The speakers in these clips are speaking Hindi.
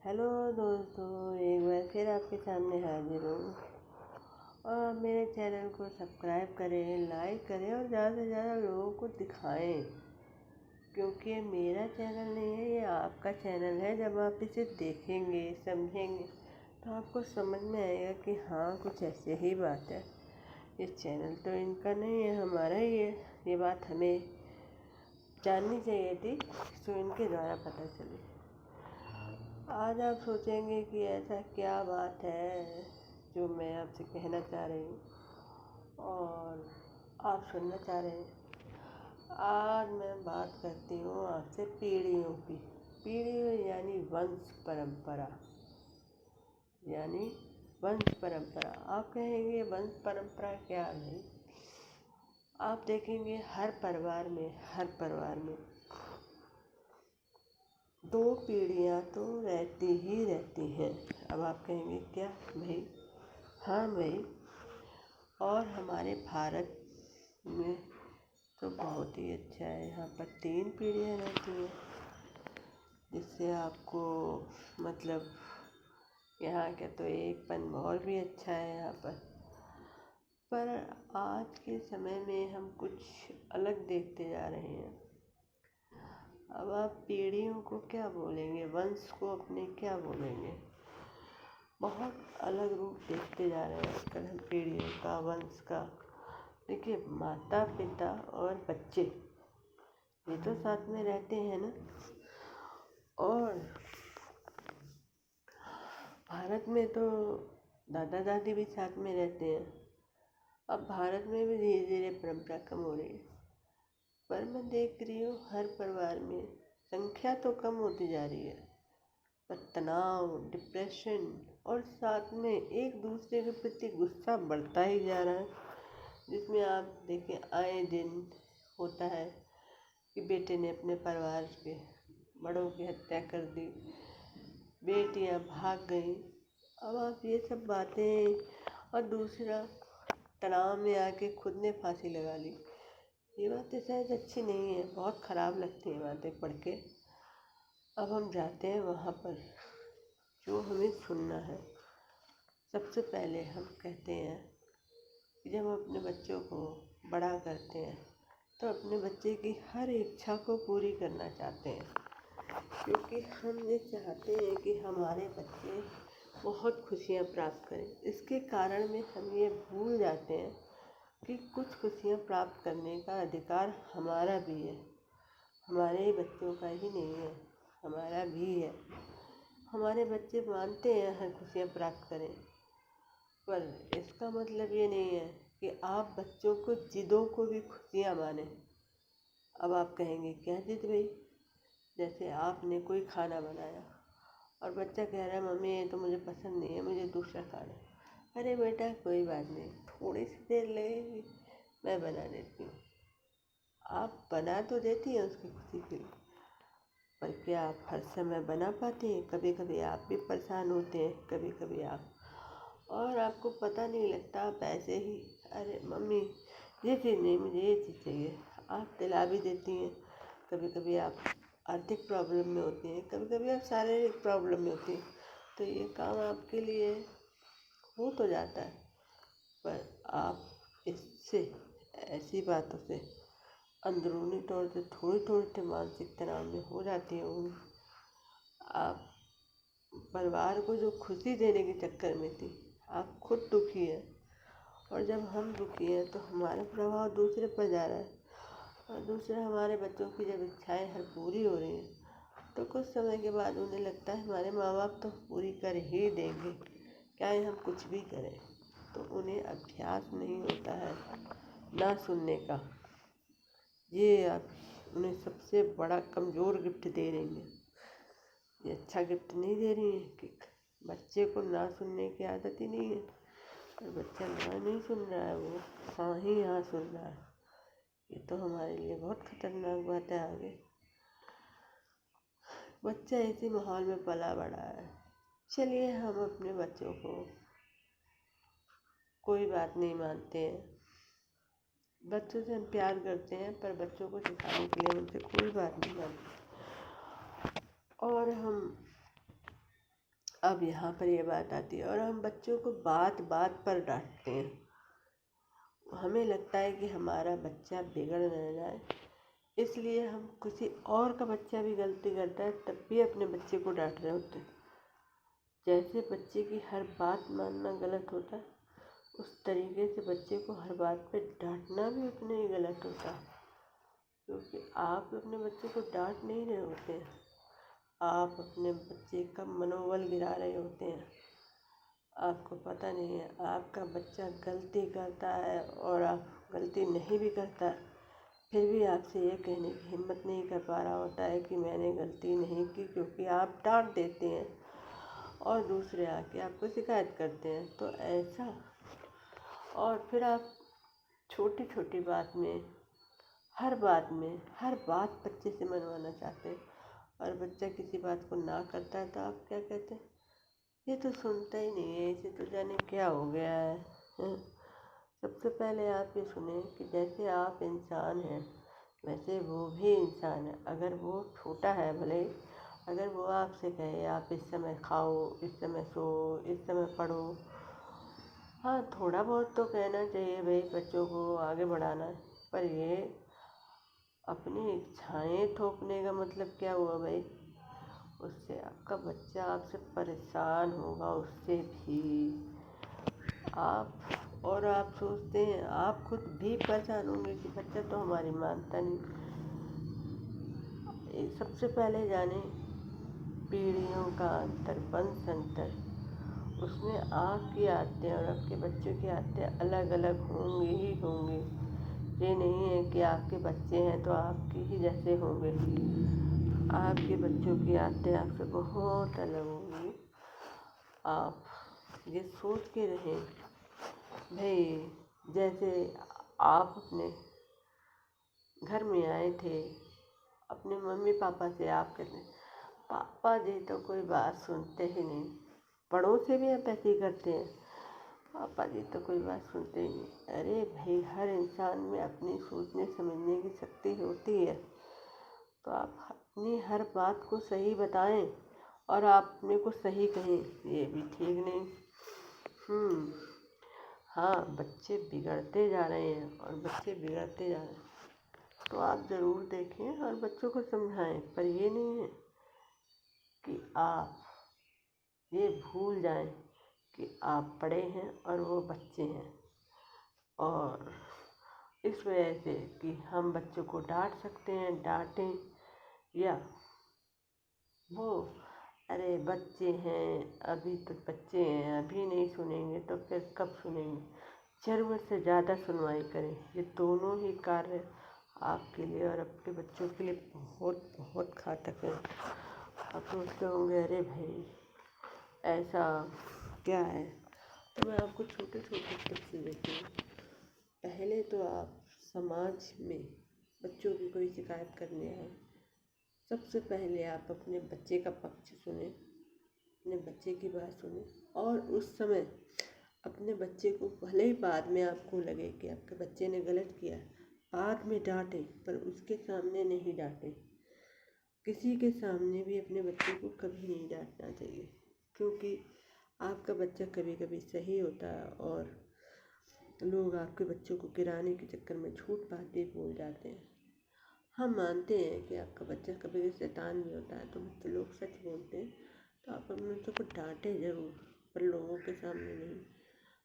हेलो दोस्तों, एक बार फिर आपके सामने हाजिर हूँ। और आप मेरे चैनल को सब्सक्राइब करें, लाइक करें और ज़्यादा से ज़्यादा लोगों को दिखाएं, क्योंकि ये मेरा चैनल नहीं है, ये आपका चैनल है। जब आप इसे देखेंगे, समझेंगे, तो आपको समझ में आएगा कि हाँ, कुछ ऐसे ही बात है। ये चैनल तो इनका नहीं है, हमारा ही है। ये बात हमें जाननी चाहिए थी, तो इनके द्वारा पता चली। आज आप सोचेंगे कि ऐसा क्या बात है जो मैं आपसे कहना चाह रही हूँ और आप सुनना चाह रहे हैं। आज मैं बात करती हूँ आपसे पीढ़ियों की। पीढ़ी यानी वंश परंपरा, यानी वंश परंपरा। आप कहेंगे वंश परंपरा क्या है? आप देखेंगे हर परिवार में 2 पीढ़ियाँ तो रहती ही रहती हैं। अब आप कहेंगे क्या भाई? हाँ भाई। और हमारे भारत में तो बहुत ही अच्छा है। यहाँ पर 3 पीढ़ियाँ रहती हैं, जिससे आपको मतलब यहाँ का तो एक पन और भी अच्छा है यहाँ पर आज के समय में हम कुछ अलग देखते जा रहे हैं। अब आप पीढ़ियों को क्या बोलेंगे, वंश को अपने क्या बोलेंगे? बहुत अलग रूप देखते जा रहे हैं आजकल हम पीढ़ियों का, वंश का। देखिए, माता पिता और बच्चे ये तो साथ में रहते हैं ना। और भारत में तो दादा दादी भी साथ में रहते हैं। अब भारत में भी धीरे धीरे परंपरा कम हो रही है, पर मैं देख रही हूँ हर परिवार में संख्या तो कम होती जा रही है, पर तनाव, डिप्रेशन और साथ में एक दूसरे के प्रति गुस्सा बढ़ता ही जा रहा है। जिसमें आप देखें, आए दिन होता है कि बेटे ने अपने परिवार के बड़ों की हत्या कर दी, बेटियां भाग गईं। अब आप ये सब बातें, और दूसरा तनाव में आके खुद ने फांसी लगा ली। ये बातें शायद अच्छी नहीं है, बहुत ख़राब लगती है बातें पढ़ के। अब हम जाते हैं वहाँ पर जो हमें सुनना है। सबसे पहले हम कहते हैं कि जब हम अपने बच्चों को बड़ा करते हैं तो अपने बच्चे की हर इच्छा को पूरी करना चाहते हैं, क्योंकि हम ये चाहते हैं कि हमारे बच्चे बहुत खुशियाँ प्राप्त करें। इसके कारण में हम ये भूल जाते हैं कि कुछ खुशियाँ प्राप्त करने का अधिकार हमारा भी है, हमारे बच्चों का ही नहीं है, हमारा भी है। हमारे बच्चे मानते हैं हर खुशियाँ प्राप्त करें, पर इसका मतलब ये नहीं है कि आप बच्चों को जिदों को भी खुशियाँ मानें। अब आप कहेंगे क्या जिद भाई? जैसे आपने कोई खाना बनाया और बच्चा कह रहा है मम्मी ये तो मुझे पसंद नहीं है, मुझे दूसरा खाना है। अरे बेटा कोई बात नहीं, थोड़ी सी देर लगेगी, मैं बना देती हूँ। आप बना तो देती हैं उसकी खुशी के लिए, पर क्या आप हर समय बना पाती हैं? कभी कभी आप भी परेशान होते हैं, कभी कभी आप, और आपको पता नहीं लगता, आप ऐसे ही अरे मम्मी ये चीज़ नहीं, मुझे ये चीज़ चाहिए, आप दिला भी देती हैं। कभी कभी आप आर्थिक प्रॉब्लम में होती हैं, कभी कभी आप शारीरिक प्रॉब्लम में होती हैं, तो ये काम आपके लिए हो तो जाता है, पर आप इससे, ऐसी बातों से अंदरूनी तौर से थोड़ी थोड़ी मानसिक तनाव में हो जाती होंगी। आप परिवार को जो खुशी देने के चक्कर में थी, आप खुद दुखी हैं, और जब हम दुखी हैं तो हमारा प्रभाव दूसरे पर जा रहा है, और दूसरा हमारे बच्चों की जब इच्छाएं हर पूरी हो रही हैं तो कुछ समय के बाद उन्हें लगता है हमारे माँ बाप तो पूरी कर ही देंगे, चाहे हम कुछ भी करें। तो उन्हें अभ्यास नहीं होता है ना सुनने का। ये आप उन्हें सबसे बड़ा कमज़ोर गिफ्ट दे रही हैं। ये अच्छा गिफ्ट नहीं दे रही हैं कि बच्चे को ना सुनने की आदत ही नहीं है, और बच्चा ना नहीं सुन रहा है, वो हाँ ही हाँ सुन रहा है। ये तो हमारे लिए बहुत खतरनाक बात है आगे। बच्चा इसी माहौल में पला बड़ा है। चलिए, हम अपने बच्चों को कोई बात नहीं मानते हैं, बच्चों से हम प्यार करते हैं, पर बच्चों को सिखाने के लिए उनसे कोई बात नहीं मानते, और हम अब यहाँ पर ये बात आती है और हम बच्चों को बात बात पर डांटते हैं। हमें लगता है कि हमारा बच्चा बिगड़ न जाए, इसलिए हम किसी और का बच्चा भी गलती करता है तब भी अपने बच्चे को डांट रहे होते हैं। जैसे बच्चे की हर बात मानना गलत होता है, उस तरीके से बच्चे को हर बात पे डांटना भी उतना ही गलत होता है, क्योंकि आप अपने बच्चे को डांट नहीं रहे होते हैं, आप अपने बच्चे का मनोबल गिरा रहे होते हैं। आपको पता नहीं है आपका बच्चा गलती करता है और आप गलती नहीं भी करता, फिर भी आपसे ये कहने की हिम्मत नहीं कर पा रहा होता है कि मैंने गलती नहीं की, क्योंकि आप डांट देते हैं और दूसरे आके आपको शिकायत करते हैं। तो ऐसा, और फिर आप छोटी छोटी बात में, हर बात बच्चे से मनवाना चाहते हैं, और बच्चा किसी बात को ना करता है तो आप क्या कहते हैं, ये तो सुनता ही नहीं है, इसे तो जाने क्या हो गया है। सबसे पहले आप ये सुने कि जैसे आप इंसान हैं वैसे वो भी इंसान है। अगर वो छोटा है भले, अगर वो आपसे कहे आप इस समय खाओ, इस समय सो, इस समय पढ़ो, हाँ थोड़ा बहुत तो कहना चाहिए भाई, बच्चों को आगे बढ़ाना है। पर ये अपनी इच्छाएं थोपने का मतलब क्या हुआ भाई? उससे आपका बच्चा आपसे परेशान होगा, उससे भी आप, और आप सोचते हैं, आप खुद भी परेशान होंगे कि बच्चा तो हमारी मानता नहीं। सबसे पहले जाने पीढ़ियों का अंतर, वंश अंतर, उसमें आपकी आदतें और आपके बच्चों की आदतें अलग अलग होंगी ही होंगी। ये नहीं है कि आपके बच्चे हैं तो आपकी ही जैसे होंगे, आपके बच्चों की आदतें आपसे बहुत अलग होंगी। आप ये सोच के रहें भाई, जैसे आप अपने घर में आए थे, अपने मम्मी पापा से आप कहते हैं पापा जी तो कोई बात सुनते ही नहीं। बड़ों से भी आप ऐसे ही करते हैं, पापा जी तो कोई बात सुनते ही नहीं। अरे भाई, हर इंसान में अपनी सोचने समझने की शक्ति होती है, तो आप अपनी हर बात को सही बताएं और आप अपने को सही कहें, ये भी ठीक नहीं। हाँ, बच्चे बिगड़ते जा रहे हैं और बच्चे बिगड़ते जा रहे हैं, तो आप ज़रूर देखें और बच्चों को समझाएं। पर ये नहीं है कि आप ये भूल जाएं कि आप बड़े हैं और वो बच्चे हैं, और इस वजह से कि हम बच्चों को डांट सकते हैं, डांटें, या वो अरे बच्चे हैं, अभी तो बच्चे हैं, अभी नहीं सुनेंगे तो फिर कब सुनेंगे, ज़रूरत से ज़्यादा सुनवाई करें। ये दोनों ही कार्य आपके लिए और आपके बच्चों के लिए बहुत बहुत घातक है। आप सोचते होंगे अरे भाई ऐसा क्या है, तो मैं आपको छोटे छोटे टिप्स देती हूँ। पहले तो आप समाज में बच्चों की कोई शिकायत करने आए, सबसे पहले आप अपने बच्चे का पक्ष सुने, अपने बच्चे की बात सुने, और उस समय अपने बच्चे को, भले ही बाद में आपको लगे कि आपके बच्चे ने गलत किया, बाद में डांटें, पर उसके सामने नहीं डांटें। किसी के सामने भी अपने बच्चे को कभी नहीं डांटना चाहिए, क्योंकि आपका बच्चा कभी कभी सही होता है और लोग आपके बच्चों को गिराने के चक्कर में झूठ बातें बोल जाते हैं। हम मानते हैं कि आपका बच्चा कभी कभी शैतान भी होता है, तो बच्चे लोग सच बोलते हैं, तो आप अपने बच्चों को डांटें ज़रूर, पर लोगों के सामने नहीं।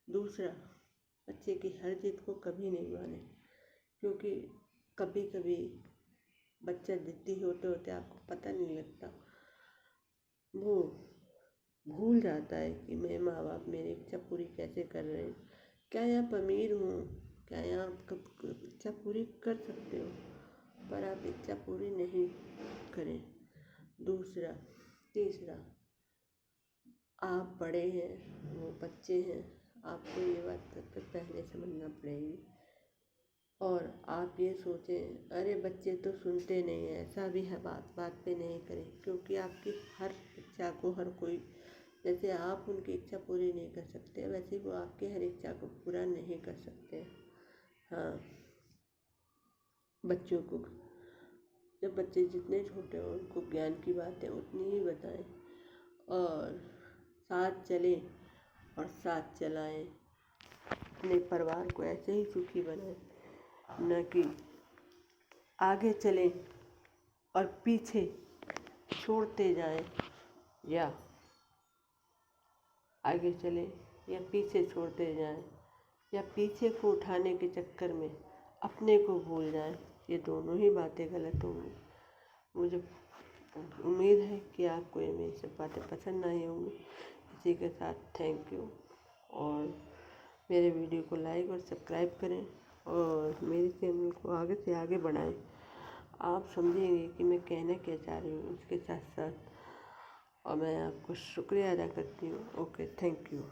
दूसरा, बच्चे की हर जिद को कभी नहीं माने, क्योंकि कभी कभी बच्चा जिद्दी होते होते आपको पता नहीं लगता, वो भूल जाता है कि मेरे माँ बाप मेरी इच्छा पूरी कैसे कर रहे हैं, क्या आप अमीर हो, क्या आप इच्छा पूरी कर सकते हो, पर आप इच्छा पूरी नहीं करें। दूसरा, तीसरा, आप बड़े हैं, वो बच्चे हैं, आपको ये बात पहले समझना पड़ेगी। और आप ये सोचें अरे बच्चे तो सुनते नहीं हैं, ऐसा भी है, बात बात पे नहीं करें, क्योंकि आपकी हर इच्छा को हर कोई, जैसे आप उनकी इच्छा पूरी नहीं कर सकते, वैसे वो आपकी हर इच्छा को पूरा नहीं कर सकते। हाँ, बच्चों को, जब बच्चे जितने छोटे हों उनको ज्ञान की बातें उतनी ही बताएं, और साथ चलें और साथ चलाएं। अपने परिवार को ऐसे ही सुखी बनाएं, न कि आगे चलें और पीछे छोड़ते जाएं, या आगे चलें या पीछे छोड़ते जाएं, या पीछे को उठाने के चक्कर में अपने को भूल जाएं। ये दोनों ही बातें गलत होंगी। मुझे उम्मीद है कि आपको ये मेरी सब बातें पसंद आई होंगी। इसी के साथ थैंक यू, और मेरे वीडियो को लाइक और सब्सक्राइब करें और मेरे चैनल को आगे से आगे बढ़ाएं। आप समझेंगे कि मैं कहना क्या चाह रही हूँ इसके साथ साथ, और मैं आपको शुक्रिया अदा करती हूँ। Okay, thank you.